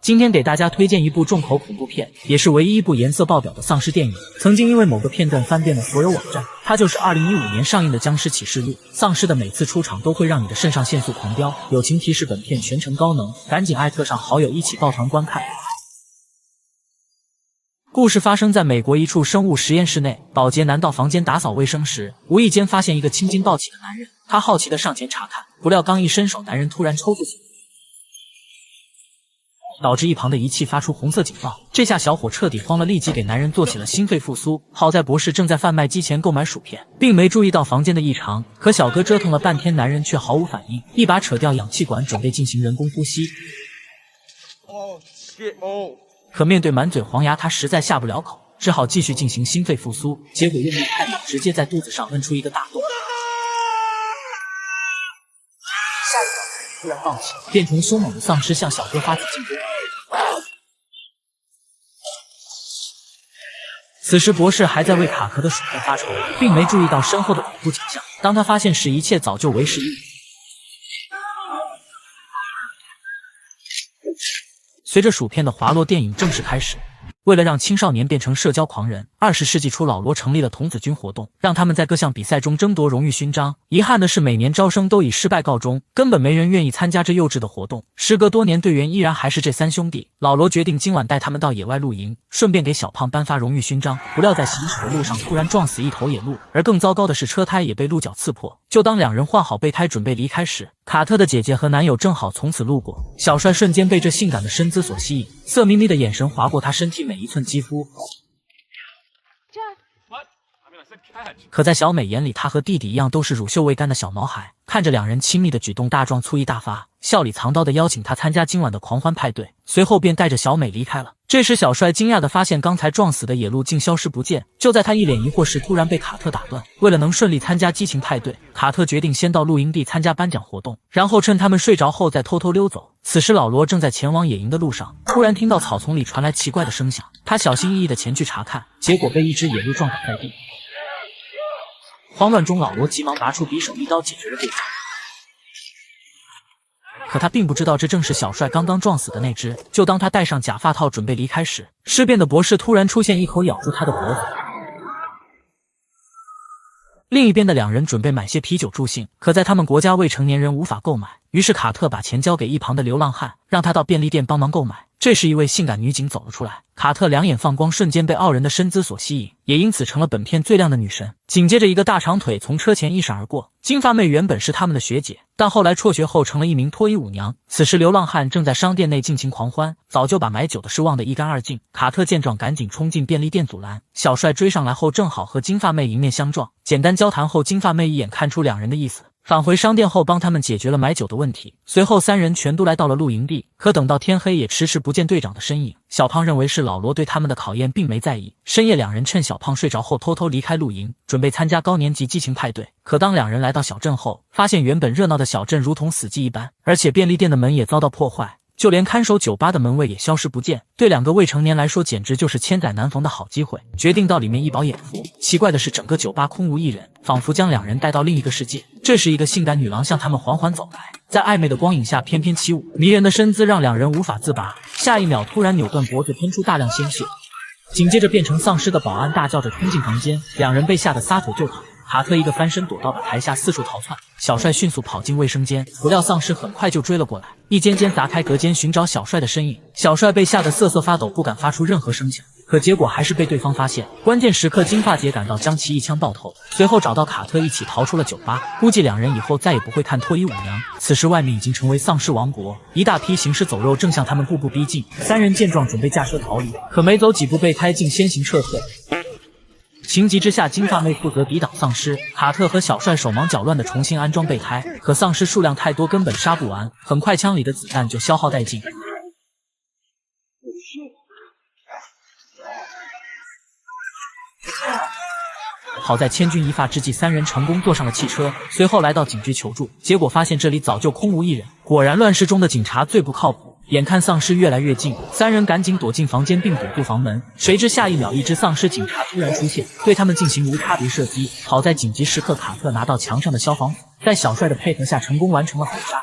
今天给大家推荐一部重口恐怖片，也是唯一一部颜色爆表的丧尸电影。曾经因为某个片段翻遍了所有网站，它就是2015年上映的《僵尸启示录》。丧尸的每次出场都会让你的肾上腺素狂飙。友情提示：本片全程高能，赶紧艾特上好友一起抱团观看。故事发生在美国一处生物实验室内，保洁男到房间打扫卫生时，无意间发现一个青筋暴起的男人。他好奇地上前查看，不料刚一伸手，男人突然抽搐起来，导致一旁的仪器发出红色警报。这下小伙彻底慌了，立即给男人做起了心肺复苏。好在博士正在贩卖机前购买薯片，并没注意到房间的异常。可小哥折腾了半天，男人却毫无反应，一把扯掉氧气管，准备进行人工呼吸。可面对满嘴黄牙，他实在下不了口，只好继续进行心肺复苏。结果用力太猛，直接在肚子上摁出一个大洞。下一秒突然放弃，变成凶猛的丧尸向小哥发起进攻。此时博士还在为卡壳的薯片发愁，并没注意到身后的恐怖景象。当他发现时，一切早就为时已晚。随着薯片的滑落，电影正式开始。为了让青少年变成社交狂人，20世纪初老罗成立了童子军活动，让他们在各项比赛中争夺荣誉勋章。遗憾的是，每年招生都以失败告终，根本没人愿意参加这幼稚的活动。时隔多年，队员依然还是这三兄弟。老罗决定今晚带他们到野外露营，顺便给小胖颁发荣誉勋章。不料在行驶的路上突然撞死一头野鹿，而更糟糕的是车胎也被鹿角刺破。就当两人换好备胎准备离开时，卡特的姐姐和男友正好从此路过。小帅瞬间被这性感的身姿所吸引，色眯眯的眼神划过他身体每一寸肌肤。可在小美眼里，她和弟弟一样都是乳臭未干的小毛孩。看着两人亲密的举动，大壮醋意大发，笑里藏刀的邀请他参加今晚的狂欢派对，随后便带着小美离开了。这时小帅惊讶地发现，刚才撞死的野鹿竟消失不见。就在他一脸疑惑时，突然被卡特打断。为了能顺利参加激情派对，卡特决定先到露营地参加颁奖活动，然后趁他们睡着后再偷偷溜走。此时老罗正在前往野营的路上，突然听到草丛里传来奇怪的声响，他小心翼翼地前去查看，结果被一只野鹿撞倒在地。慌乱中，老罗急忙拔出匕首，一刀解决了对方。可他并不知道，这正是小帅刚刚撞死的那只。就当他戴上假发套准备离开时，尸变的博士突然出现，一口咬住他的脖子。另一边的两人准备买些啤酒助兴，可在他们国家未成年人无法购买，于是卡特把钱交给一旁的流浪汉，让他到便利店帮忙购买。这时一位性感女警走了出来，卡特两眼放光，瞬间被傲人的身姿所吸引，也因此成了本片最亮的女神。紧接着一个大长腿从车前一闪而过，金发妹原本是他们的学姐，但后来辍学后成了一名脱衣舞娘。此时流浪汉正在商店内尽情狂欢，早就把买酒的事忘得一干二净。卡特见状赶紧冲进便利店阻拦，小帅追上来后正好和金发妹迎面相撞，简单交谈后，金发妹一眼看出两人的意思，返回商店后帮他们解决了买酒的问题。随后三人全都来到了露营地，可等到天黑也迟迟不见队长的身影。小胖认为是老罗对他们的考验，并没在意。深夜两人趁小胖睡着后偷偷离开露营，准备参加高年级激情派对。可当两人来到小镇后，发现原本热闹的小镇如同死寂一般，而且便利店的门也遭到破坏，就连看守酒吧的门卫也消失不见。对两个未成年来说简直就是千载难逢的好机会，决定到里面一饱眼福。奇怪的是，整个酒吧空无一人，仿佛将两人带到另一个世界。这时一个性感女郎向他们缓缓走来，在暧昧的光影下翩翩起舞，迷人的身姿让两人无法自拔。下一秒突然扭断脖子，喷出大量鲜血，紧接着变成丧尸的保安大叫着冲进房间，两人被吓得撒腿就逃。卡特一个翻身躲到了台下，四处逃窜。小帅迅速跑进卫生间，不料丧尸很快就追了过来，一间间砸开隔间寻找小帅的身影。小帅被吓得瑟瑟发抖，不敢发出任何声响，可结果还是被对方发现。关键时刻，金发姐赶到，将其一枪爆头，随后找到卡特一起逃出了酒吧。估计两人以后再也不会看脱衣舞娘。此时外面已经成为丧尸王国，一大批行尸走肉正向他们步步逼近。三人见状准备驾车逃离，可没走几步备胎竟先行撤退。情急之下，金发妹负责抵挡丧尸，卡特和小帅手忙脚乱地重新安装备胎，可丧尸数量太多，根本杀不完，很快枪里的子弹就消耗殆尽。好在千钧一发之际，三人成功坐上了汽车，随后来到警局求助，结果发现这里早就空无一人。果然乱世中的警察最不靠谱。眼看丧尸越来越近，三人赶紧躲进房间并堵住房门。谁知下一秒，一只丧尸警察突然出现，对他们进行无差别射击。好在紧急时刻，卡特拿到墙上的消防斧，在小帅的配合下成功完成了反杀。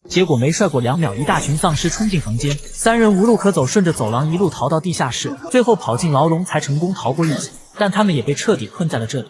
结果没帅过2秒，一大群丧尸冲进房间，三人无路可走，顺着走廊一路逃到地下室，最后跑进牢笼才成功逃过一劫。但他们也被彻底困在了这里。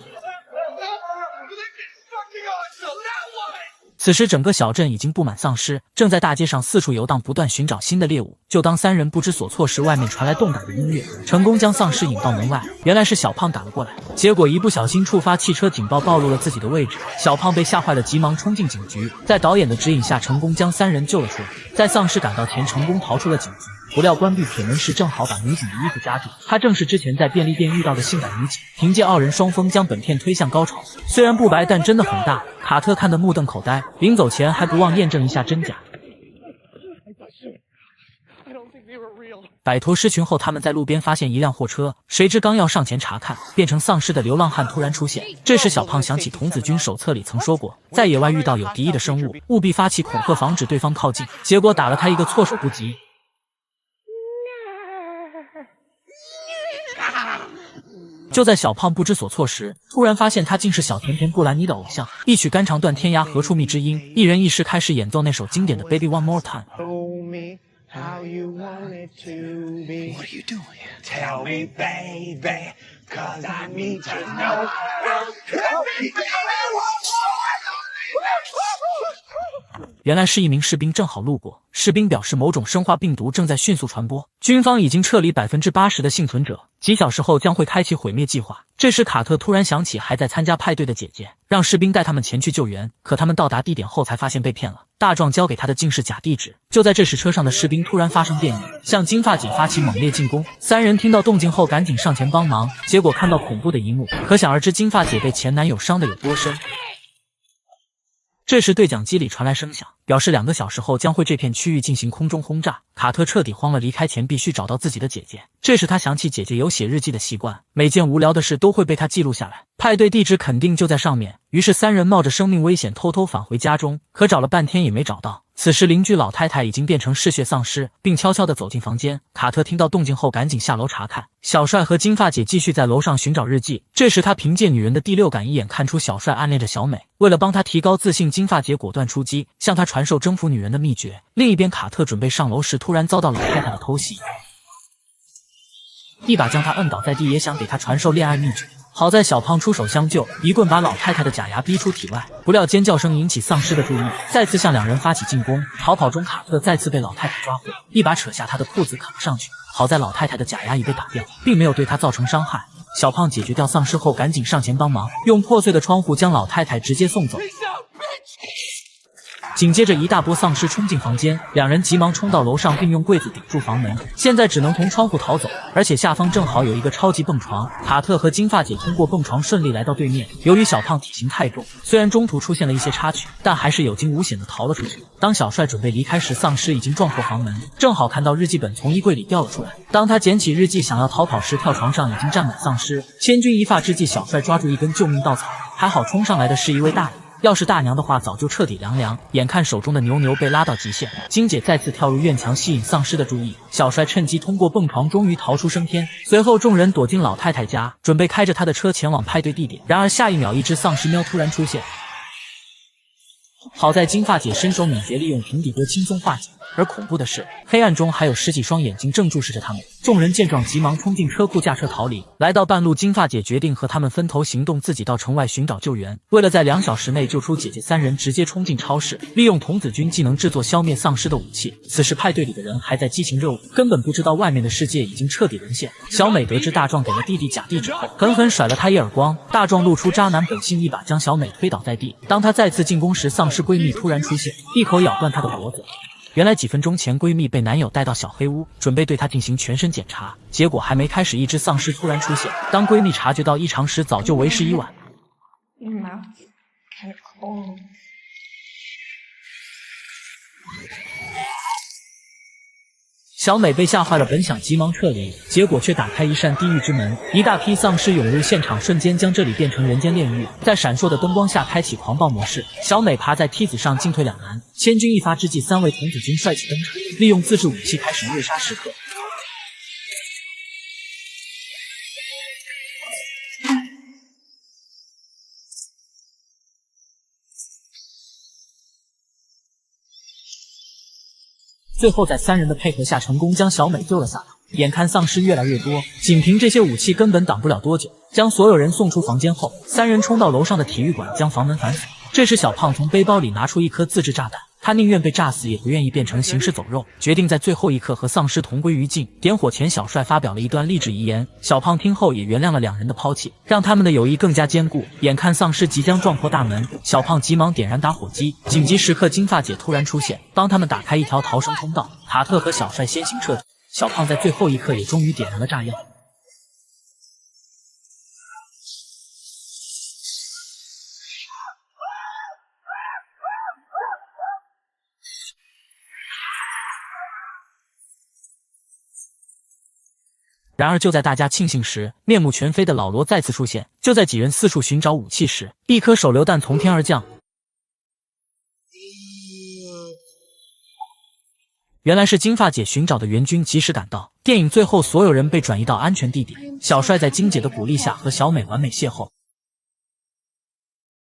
此时整个小镇已经布满丧尸，正在大街上四处游荡，不断寻找新的猎物。就当三人不知所措时，外面传来动感的音乐，成功将丧尸引到门外。原来是小胖打了过来，结果一不小心触发汽车警报，暴露了自己的位置。小胖被吓坏了，急忙冲进警局，在导演的指引下，成功将三人救了出来。在丧尸赶到前，成功逃出了警局。不料关闭铁门时，正好把女警的衣服夹住，她正是之前在便利店遇到的性感女警。凭借傲人双峰将本片推向高潮，虽然不白，但真的很大。卡特看得目瞪口呆，临走前还不忘验证一下真假。摆脱尸群后，他们在路边发现一辆货车，谁知刚要上前查看，变成丧尸的流浪汉突然出现。这时小胖想起童子军手册里曾说过，在野外遇到有敌意的生物，务必发起恐吓，防止对方靠近。结果打了他一个措手不及。就在小胖不知所措时，突然发现他竟是小甜甜布兰妮的偶像。一曲肝肠断天涯何处觅知音，一人一时开始演奏那首经典的 Baby One More Time。 How you want it to be. What are you doing? Tell me, baby, cause I need to know. Tell me, baby. 原来是一名士兵正好路过，士兵表示某种生化病毒正在迅速传播，军方已经撤离80%的幸存者，几小时后将会开启毁灭计划。这时卡特突然想起还在参加派对的姐姐，让士兵带他们前去救援，可他们到达地点后才发现被骗了，大壮交给他的竟是假地址。就在这时，车上的士兵突然发生变异，向金发姐发起猛烈进攻。三人听到动静后赶紧上前帮忙，结果看到恐怖的一幕，可想而知金发姐被前男友伤得有多深。这时对讲机里传来声响，表示2个小时后将会这片区域进行空中轰炸。卡特彻底慌了，离开前必须找到自己的姐姐。这时他想起姐姐有写日记的习惯，每件无聊的事都会被他记录下来，派对地址肯定就在上面。于是三人冒着生命危险偷偷返回家中，可找了半天也没找到。此时邻居老太太已经变成嗜血丧尸，并悄悄地走进房间。卡特听到动静后赶紧下楼查看，小帅和金发姐继续在楼上寻找日记。这时他凭借女人的第六感一眼看出小帅暗恋着小美，为了帮他提高自信，金发姐果断出击，向他传授征服女人的秘诀。另一边卡特准备上楼时，突然遭到老太太的偷袭，一把将他摁倒在地，也想给他传授恋爱秘诀。好在小胖出手相救，一棍把老太太的假牙逼出体外。不料尖叫声引起丧尸的注意，再次向2人发起进攻。逃跑中，卡特再次被老太太抓获，一把扯下她的裤子砍了上去。好在老太太的假牙已被打掉，并没有对她造成伤害。小胖解决掉丧尸后，赶紧上前帮忙，用破碎的窗户将老太太直接送走。紧接着一大波丧尸冲进房间，2人急忙冲到楼上，并用柜子顶住房门，现在只能从窗户逃走，而且下方正好有一个超级蹦床。卡特和金发姐通过蹦床顺利来到对面。由于小胖体型太重，虽然中途出现了一些插曲，但还是有惊无险的逃了出去。当小帅准备离开时，丧尸已经撞破房门，正好看到日记本从衣柜里掉了出来。当他捡起日记想要逃跑时，跳床上已经站满丧尸，千钧一发之际，小帅抓住一根救命稻草，还好冲上来的是一位大爷。要是大娘的话，早就彻底凉凉。眼看手中的牛被拉到极限，金姐再次跳入院墙，吸引丧尸的注意。小帅趁机通过蹦床，终于逃出升天。随后众人躲进老太太家，准备开着她的车前往派对地点。然而下一秒，一只丧尸喵突然出现。好在金发姐身手敏捷，利用平底锅轻松化解。而恐怖的是，黑暗中还有10几双眼睛正注视着他们。众人见状，急忙冲进车库驾车逃离。来到半路，金发姐决定和他们分头行动，自己到城外寻找救援。为了在2小时内救出姐姐，三人直接冲进超市，利用童子军技能制作消灭丧尸的武器。此时派对里的人还在激情热舞，根本不知道外面的世界已经彻底沦陷。小美得知大壮给了弟弟假地址后，狠狠甩了他一耳光。大壮露出渣男本性，一把将小美推倒在地。当他再次进攻时，丧尸闺蜜突然出现，一口咬断她的脖子。原来几分钟前，闺蜜被男友带到小黑屋，准备对她进行全身检查，结果还没开始，一只丧尸突然出现。当闺蜜察觉到异常时，早就为时已晚。小美被吓坏了，本想急忙撤离，结果却打开一扇地狱之门，一大批丧尸涌入现场，瞬间将这里变成人间炼狱。在闪烁的灯光下开启狂暴模式，小美爬在梯子上进退两难。千钧一发之际，3位童子军帅气登场，利用自制武器开始虐杀时刻。最后在3人的配合下，成功将小美救了下来。眼看丧尸越来越多，仅凭这些武器根本挡不了多久。将所有人送出房间后，3人冲到楼上的体育馆，将房门反锁。这时，小胖从背包里拿出一颗自制炸弹，他宁愿被炸死，也不愿意变成行尸走肉，决定在最后一刻和丧尸同归于尽。点火前，小帅发表了一段励志遗言，小胖听后也原谅了2人的抛弃，让他们的友谊更加坚固。眼看丧尸即将撞破大门，小胖急忙点燃打火机。紧急时刻，金发姐突然出现，帮他们打开一条逃生通道。卡特和小帅先行撤退，小胖在最后一刻也终于点燃了炸药。然而就在大家庆幸时，面目全非的老罗再次出现。就在几人四处寻找武器时，一颗手榴弹从天而降。原来是金发姐寻找的援军及时赶到。电影最后，所有人被转移到安全地点。小帅在金姐的鼓励下和小美完美邂逅。